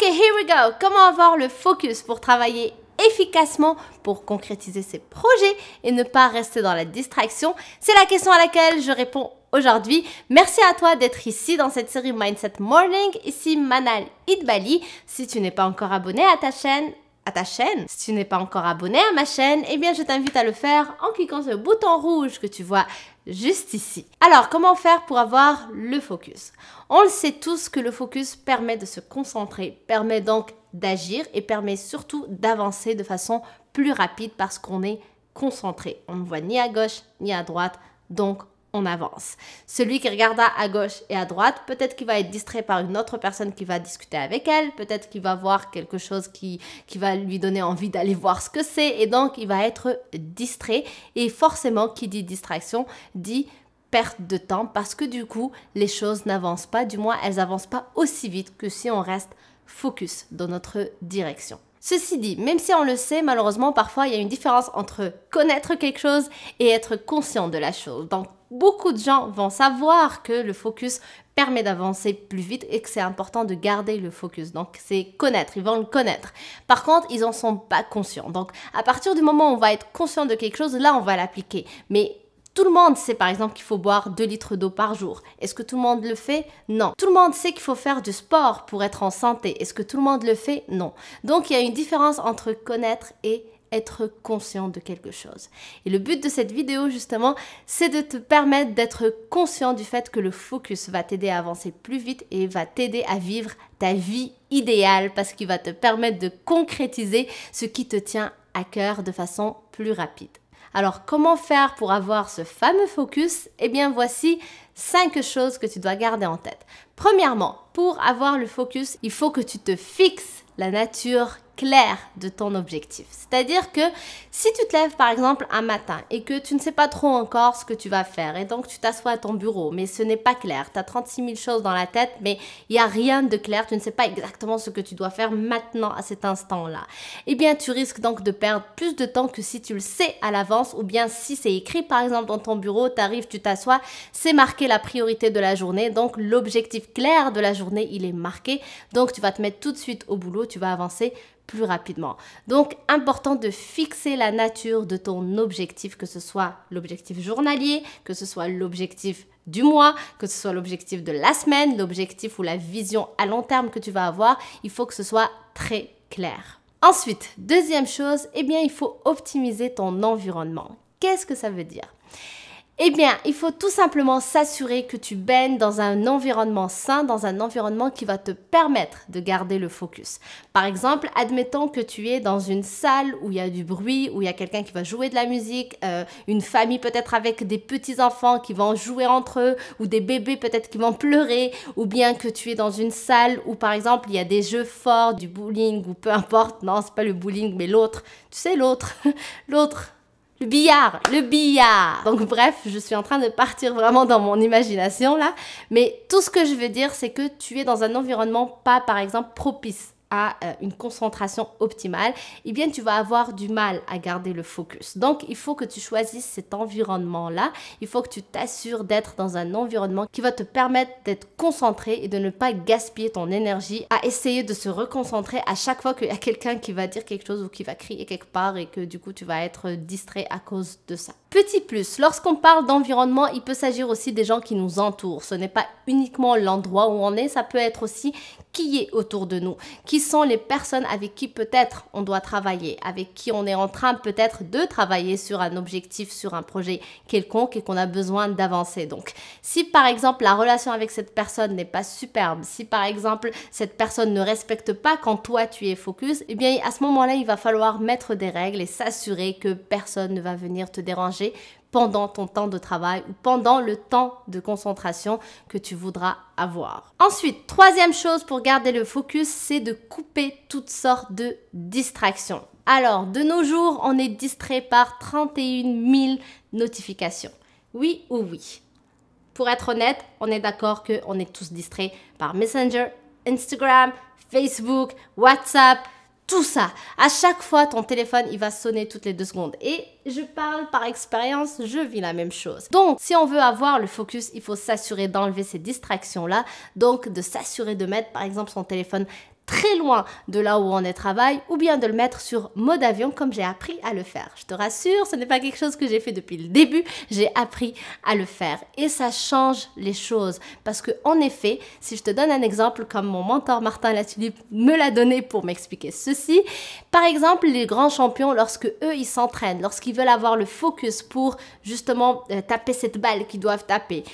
Ok, here we go. Comment avoir le focus pour travailler efficacement, pour concrétiser ses projets et ne pas rester dans la distraction? C'est la question à laquelle je réponds aujourd'hui. Merci à toi d'être ici dans cette série Mindset Morning. Ici Manal Idbali. Si tu n'es pas encore abonné à ta chaîne, si tu n'es pas encore abonné à ma chaîne, eh bien je t'invite à le faire en cliquant sur le bouton rouge que tu vois juste ici. Alors, comment faire pour avoir le focus? On le sait tous que le focus permet de se concentrer, permet donc d'agir et permet surtout d'avancer de façon plus rapide parce qu'on est concentré. On ne voit ni à gauche ni à droite, donc on avance. Celui qui regarde à gauche et à droite, peut-être qu'il va être distrait par une autre personne qui va discuter avec elle, peut-être qu'il va voir quelque chose qui va lui donner envie d'aller voir ce que c'est et donc il va être distrait et forcément qui dit distraction dit perte de temps parce que du coup les choses n'avancent pas, du moins elles n'avancent pas aussi vite que si on reste focus dans notre direction. Ceci dit, même si on le sait, malheureusement, parfois, il y a une différence entre connaître quelque chose et être conscient de la chose. Donc, beaucoup de gens vont savoir que le focus permet d'avancer plus vite et que c'est important de garder le focus. Donc, c'est connaître, ils vont le connaître. Par contre, ils n'en sont pas conscients. Donc, à partir du moment où on va être conscient de quelque chose, là, on va l'appliquer. Mais tout le monde sait par exemple qu'il faut boire 2 litres d'eau par jour. Est-ce que tout le monde le fait? Non. Tout le monde sait qu'il faut faire du sport pour être en santé. Est-ce que tout le monde le fait? Non. Donc il y a une différence entre connaître et être conscient de quelque chose. Et le but de cette vidéo justement, c'est de te permettre d'être conscient du fait que le focus va t'aider à avancer plus vite et va t'aider à vivre ta vie idéale parce qu'il va te permettre de concrétiser ce qui te tient à cœur de façon plus rapide. Alors, comment faire pour avoir ce fameux focus? Eh bien, voici 5 choses que tu dois garder en tête. Premièrement, pour avoir le focus, il faut que tu te fixes la nature claire de ton objectif. C'est-à-dire que si tu te lèves par exemple un matin et que tu ne sais pas trop encore ce que tu vas faire et donc tu t'assois à ton bureau mais ce n'est pas clair, tu as 36 000 choses dans la tête mais il n'y a rien de clair, tu ne sais pas exactement ce que tu dois faire maintenant à cet instant-là, eh bien tu risques donc de perdre plus de temps que si tu le sais à l'avance ou bien si c'est écrit par exemple dans ton bureau, tu arrives, tu t'assois, c'est marqué la priorité de la journée, donc l'objectif clair de la journée il est marqué, donc tu vas te mettre tout de suite au boulot, tu vas avancer plus rapidement. Donc, important de fixer la nature de ton objectif, que ce soit l'objectif journalier, que ce soit l'objectif du mois, que ce soit l'objectif de la semaine, l'objectif ou la vision à long terme que tu vas avoir. Il faut que ce soit très clair. Ensuite, deuxième chose, eh bien, il faut optimiser ton environnement. Qu'est-ce que ça veut dire? Eh bien, il faut tout simplement s'assurer que tu baignes dans un environnement sain, dans un environnement qui va te permettre de garder le focus. Par exemple, admettons que tu es dans une salle où il y a du bruit, où il y a quelqu'un qui va jouer de la musique, une famille peut-être avec des petits-enfants qui vont jouer entre eux, ou des bébés peut-être qui vont pleurer, ou bien que tu es dans une salle où par exemple il y a des jeux forts, du bowling ou peu importe, non c'est pas le bowling mais l'autre, tu sais l'autre, l'autre. Le billard. Donc bref, je suis en train de partir vraiment dans mon imagination là. Mais tout ce que je veux dire, c'est que tu es dans un environnement pas, par exemple, propice à une concentration optimale, eh bien tu vas avoir du mal à garder le focus. Donc il faut que tu choisisses cet environnement-là, il faut que tu t'assures d'être dans un environnement qui va te permettre d'être concentré et de ne pas gaspiller ton énergie à essayer de se reconcentrer à chaque fois qu'il y a quelqu'un qui va dire quelque chose ou qui va crier quelque part et que du coup tu vas être distrait à cause de ça. Petit plus, lorsqu'on parle d'environnement, il peut s'agir aussi des gens qui nous entourent. Ce n'est pas uniquement l'endroit où on est, ça peut être aussi qui est autour de nous, qui sont les personnes avec qui peut-être on doit travailler, avec qui on est en train peut-être de travailler sur un objectif, sur un projet quelconque et qu'on a besoin d'avancer. Donc, si par exemple la relation avec cette personne n'est pas superbe, si par exemple cette personne ne respecte pas quand toi tu es focus, eh bien à ce moment-là, il va falloir mettre des règles et s'assurer que personne ne va venir te déranger pendant ton temps de travail ou pendant le temps de concentration que tu voudras avoir. Ensuite, troisième chose pour garder le focus, c'est de couper toutes sortes de distractions. Alors, de nos jours, on est distrait par 31 000 notifications. Oui ou oui? Pour être honnête, on est d'accord qu'on est tous distraits par Messenger, Instagram, Facebook, WhatsApp, tout ça. À chaque fois, ton téléphone, il va sonner toutes les 2 secondes. Et je parle par expérience, je vis la même chose. Donc, si on veut avoir le focus, il faut s'assurer d'enlever ces distractions-là. Donc, de s'assurer de mettre, par exemple, son téléphone très loin de là où on est travail, ou bien de le mettre sur mode avion comme j'ai appris à le faire. Je te rassure, ce n'est pas quelque chose que j'ai fait depuis le début, j'ai appris à le faire et ça change les choses parce que en effet, si je te donne un exemple comme mon mentor Martin Latulippe me l'a donné pour m'expliquer ceci, par exemple les grands champions lorsque eux ils s'entraînent, lorsqu'ils veulent avoir le focus pour justement taper cette balle qu'ils doivent taper,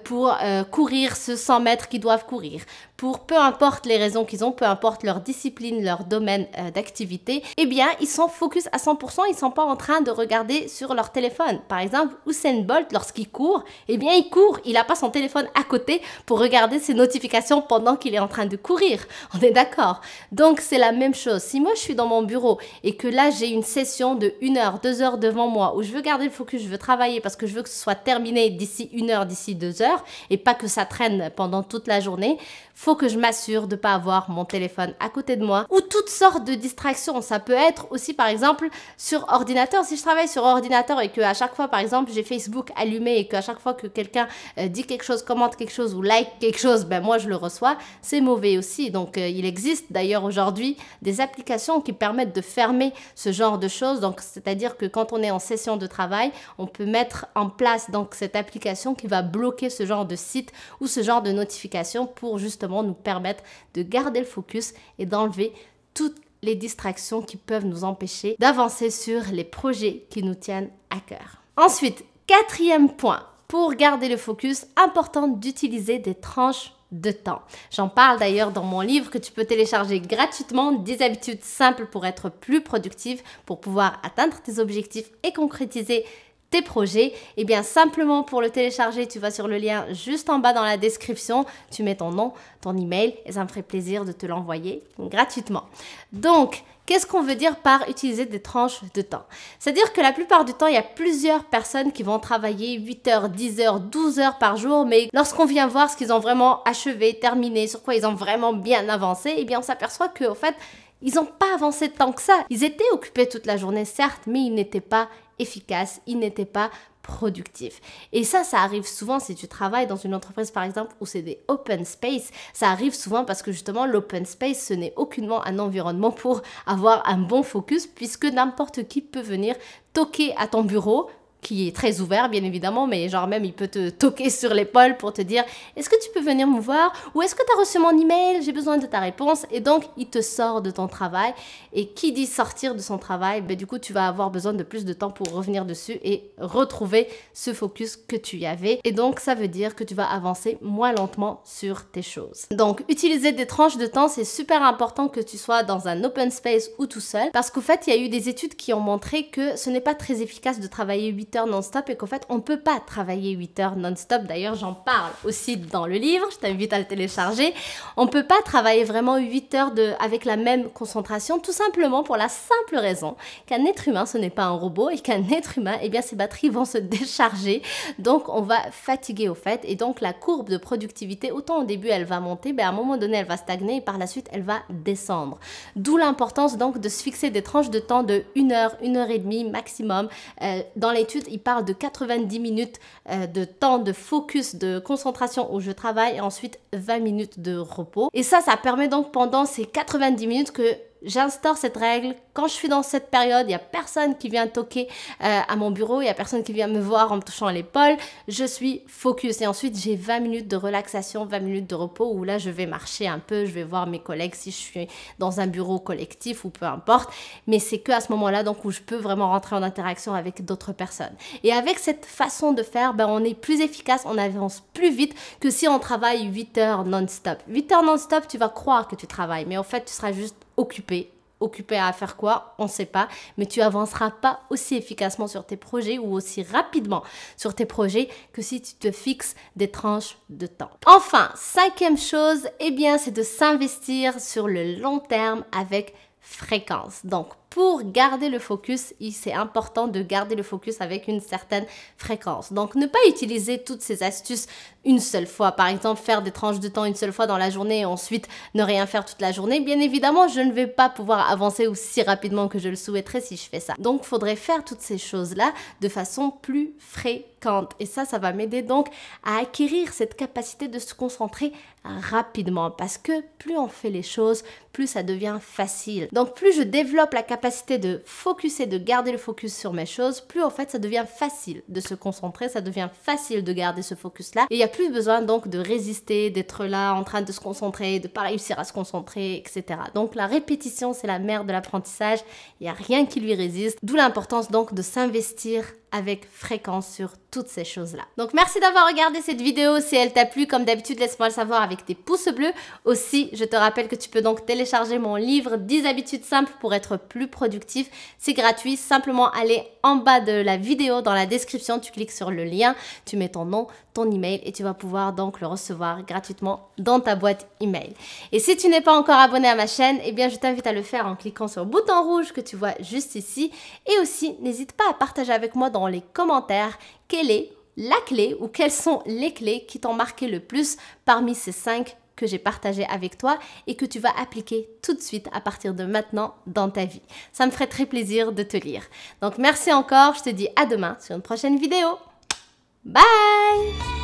pour courir ce 100 mètres qu'ils doivent courir, pour peu importe les raisons qu'ils ont, peu importe leur discipline, leur domaine d'activité, eh bien, ils sont focus à 100%, ils sont pas en train de regarder sur leur téléphone. Par exemple, Usain Bolt, lorsqu'il court, eh bien, il court, il n'a pas son téléphone à côté pour regarder ses notifications pendant qu'il est en train de courir. On est d'accord? Donc, c'est la même chose. Si moi, je suis dans mon bureau et que là, j'ai une session de 1 heure, 2 heures devant moi où je veux garder le focus, je veux travailler parce que je veux que ce soit terminé d'ici 1 heure, d'ici 2 heures et pas que ça traîne pendant toute la journée, faut que je m'assure de ne pas avoir mon téléphone à côté de moi ou toutes sortes de distractions. Ça peut être aussi par exemple sur ordinateur. Si je travaille sur ordinateur et qu'à chaque fois par exemple j'ai Facebook allumé et qu'à chaque fois que quelqu'un dit quelque chose, commente quelque chose ou like quelque chose, ben moi je le reçois, c'est mauvais aussi. Donc il existe d'ailleurs aujourd'hui des applications qui permettent de fermer ce genre de choses. Donc c'est-à-dire que quand on est en session de travail, on peut mettre en place donc cette application qui va bloquer ce genre de site ou ce genre de notification pour justement nous permettre de garder le focus et d'enlever toutes les distractions qui peuvent nous empêcher d'avancer sur les projets qui nous tiennent à cœur. Ensuite, 4e point, pour garder le focus, important d'utiliser des tranches de temps. J'en parle d'ailleurs dans mon livre que tu peux télécharger gratuitement, 10 habitudes simples pour être plus productive, pour pouvoir atteindre tes objectifs et concrétiser tes projets. Et bien simplement pour le télécharger, tu vas sur le lien juste en bas dans la description, tu mets ton nom, ton email et ça me ferait plaisir de te l'envoyer gratuitement. Donc, qu'est-ce qu'on veut dire par utiliser des tranches de temps? C'est-à-dire que la plupart du temps, il y a plusieurs personnes qui vont travailler 8 heures, 10 heures, 12 heures par jour, mais lorsqu'on vient voir ce qu'ils ont vraiment achevé, terminé, sur quoi ils ont vraiment bien avancé, eh bien on s'aperçoit qu'en fait, ils n'ont pas avancé tant que ça. Ils étaient occupés toute la journée, certes, mais ils n'étaient pas efficaces, ils n'étaient pas productifs. Et ça arrive souvent si tu travailles dans une entreprise par exemple où c'est des open space, ça arrive souvent parce que justement l'open space ce n'est aucunement un environnement pour avoir un bon focus puisque n'importe qui peut venir toquer à ton bureau qui est très ouvert bien évidemment, mais genre même il peut te toquer sur l'épaule pour te dire est-ce que tu peux venir me voir ou est-ce que tu as reçu mon email, j'ai besoin de ta réponse et donc il te sort de ton travail et qui dit sortir de son travail, ben, du coup tu vas avoir besoin de plus de temps pour revenir dessus et retrouver ce focus que tu y avais et donc ça veut dire que tu vas avancer moins lentement sur tes choses. Donc utiliser des tranches de temps c'est super important que tu sois dans un open space ou tout seul parce qu'au fait il y a eu des études qui ont montré que ce n'est pas très efficace de travailler 8 heures non-stop et qu'en fait on ne peut pas travailler 8 heures non-stop. D'ailleurs j'en parle aussi dans le livre, je t'invite à le télécharger. On ne peut pas travailler vraiment 8 heures avec la même concentration tout simplement pour la simple raison qu'un être humain ce n'est pas un robot et qu'un être humain eh bien ses batteries vont se décharger donc on va fatiguer au fait et donc la courbe de productivité autant au début elle va monter, ben à un moment donné elle va stagner et par la suite elle va descendre. D'où l'importance donc de se fixer des tranches de temps de 1 heure, 1 heure et demie maximum. Dans l'étude il parle de 90 minutes de temps de focus, de concentration où je travaille et ensuite 20 minutes de repos. Et ça permet donc pendant ces 90 minutes que j'instaure cette règle. Quand je suis dans cette période, il n'y a personne qui vient toquer à mon bureau, il n'y a personne qui vient me voir en me touchant à l'épaule. Je suis focus et ensuite j'ai 20 minutes de relaxation, 20 minutes de repos où là je vais marcher un peu, je vais voir mes collègues si je suis dans un bureau collectif ou peu importe. Mais c'est que à ce moment-là donc où je peux vraiment rentrer en interaction avec d'autres personnes. Et avec cette façon de faire, ben, on est plus efficace, on avance plus vite que si on travaille 8 heures non-stop. 8 heures non-stop, tu vas croire que tu travailles, mais en fait tu seras juste occupé à faire quoi, on ne sait pas, mais tu avanceras pas aussi efficacement sur tes projets ou aussi rapidement sur tes projets que si tu te fixes des tranches de temps. Enfin, 5e chose, eh bien, c'est de s'investir sur le long terme avec fréquence. Donc, pour garder le focus, c'est important de garder le focus avec une certaine fréquence. Donc, ne pas utiliser toutes ces astuces une seule fois. Par exemple, faire des tranches de temps une seule fois dans la journée et ensuite ne rien faire toute la journée. Bien évidemment, je ne vais pas pouvoir avancer aussi rapidement que je le souhaiterais si je fais ça. Donc, il faudrait faire toutes ces choses-là de façon plus fréquente. Et ça va m'aider donc à acquérir cette capacité de se concentrer rapidement. Parce que plus on fait les choses, plus ça devient facile. Donc, plus je développe la capacité de focuser, de garder le focus sur mes choses, plus en fait ça devient facile de se concentrer, ça devient facile de garder ce focus-là. Et il n'y a plus besoin donc de résister, d'être là en train de se concentrer, de pas réussir à se concentrer, etc. Donc la répétition, c'est la mère de l'apprentissage. Il n'y a rien qui lui résiste. D'où l'importance donc de s'investir avec fréquence sur toutes ces choses-là. Donc merci d'avoir regardé cette vidéo. Si elle t'a plu, comme d'habitude, laisse-moi le savoir avec tes pouces bleus. Aussi, je te rappelle que tu peux donc télécharger mon livre 10 habitudes simples pour être plus productif. C'est gratuit, simplement aller en bas de la vidéo, dans la description, tu cliques sur le lien, tu mets ton nom, ton email et tu vas pouvoir donc le recevoir gratuitement dans ta boîte email. Et si tu n'es pas encore abonné à ma chaîne, eh bien je t'invite à le faire en cliquant sur le bouton rouge que tu vois juste ici. Et aussi, n'hésite pas à partager avec moi dans les commentaires quelle est la clé ou quelles sont les clés qui t'ont marqué le plus parmi ces 5 que j'ai partagé avec toi et que tu vas appliquer tout de suite à partir de maintenant dans ta vie. Ça me ferait très plaisir de te lire. Donc merci encore, je te dis à demain sur une prochaine vidéo. Bye!